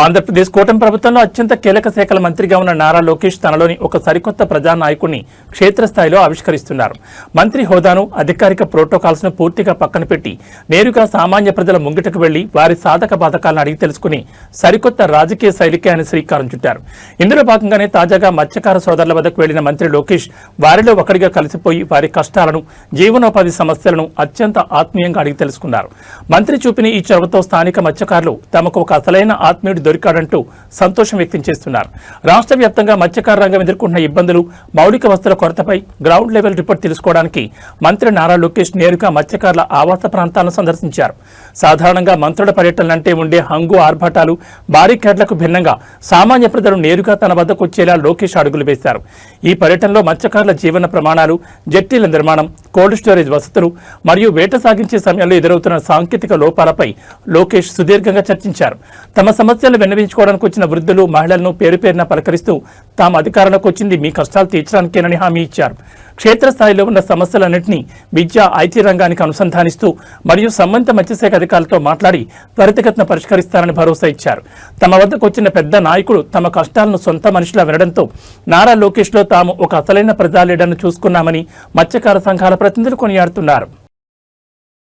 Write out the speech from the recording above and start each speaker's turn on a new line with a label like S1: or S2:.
S1: ఆంధ్రప్రదేశ్ కూటమి ప్రభుత్వంలో అత్యంత కీలక శాఖల మంత్రిగా ఉన్న నారా లోకేష్ తనలోని ఒక సరికొత్త ప్రజానాయకుడిని క్షేత్రస్థాయిలో ఆవిష్కరిస్తున్నారు. మంత్రి హోదాను, అధికారిక ప్రోటోకాల్స్ ను పూర్తిగా పక్కన పెట్టి నేరుగా సామాన్య ప్రజల ముంగిటకు వెళ్లి వారి సాధక బాధకాలను అడిగి తెలుసుకుని సరికొత్త రాజకీయ శైలికి ఆయన శ్రీకారం చుట్టారు. ఇందులో భాగంగానే తాజాగా మత్స్యకార సోదరుల వద్దకు వెళ్లిన మంత్రి లోకేష్ వారిలో ఒకరిగా కలిసిపోయి వారి కష్టాలను, జీవనోపాధి సమస్యలను అత్యంత ఆత్మీయంగా అడిగి తెలుసుకున్నారు. మంత్రి చూపిన ఈ చొరవతో స్థానిక మత్స్యకారులు తమకు ఒక అసలైన ఆత్మీయుడు దొరికాడంటూ సంతోషం వ్యక్తం చేస్తున్నారు. రాష్ట్ర వ్యాప్తంగా మత్స్యకార రంగం ఎదుర్కొంటున్న ఇబ్బందులు, మౌలిక వసతుల కొరతపై గ్రౌండ్ లెవెల్ రిపోర్ట్ తెలుసుకోవడానికి మంత్రి నారా లోకేష్ నేరుగా మత్స్యకారుల ఆవాస ప్రాంతాలను సందర్శించారు. సాధారణంగా మంత్రుల పర్యటనలంటే ఉండే హంగు ఆర్భాటాలు, బారికేడ్లకు భిన్నంగా సామాన్య ప్రజలు నేరుగా తన వద్దకు వచ్చేలా లోకేష్ అడుగులు వేశారు. ఈ పర్యటనలో మత్స్యకారుల జీవన ప్రమాణాలు, జట్టీల నిర్మాణం, కోల్డ్ స్టోరేజ్ వసతులు మరియు వేట సాగించే సమయంలో ఎదురవుతున్న సాంకేతిక లోపాలపై లోకేష్ సుదీర్ఘంగా చర్చించారు. తమ సమస్యలు విన్నవించుకోవడానికి వచ్చిన వృద్ధులు, మహిళలను పేరు పేరున పలకరిస్తూ తాము అధికారంలోకి వచ్చింది మీ కష్టాలు తీర్చడానికేనని హామీ ఇచ్చారు. క్షేత్రస్థాయిలో ఉన్న సమస్యలన్నింటినీ విద్య, ఐటీ రంగానికి అనుసంధానిస్తూ మరియు సంబంధిత మత్స్యశాఖ అధికారులతో మాట్లాడి త్వరితగతిన పరిష్కరిస్తారని భరోసా ఇచ్చారు. తమ వద్దకు వచ్చిన పెద్ద నాయకుడు తమ కష్టాలను సొంత మనిషిలా వినడంతో నారా లోకేష్లో తాము ఒక అసలైన ప్రజా లీడర్ను చూసుకున్నామని మత్స్యకార సంఘాల ప్రతినిధులు కొనియాడుతున్నారు.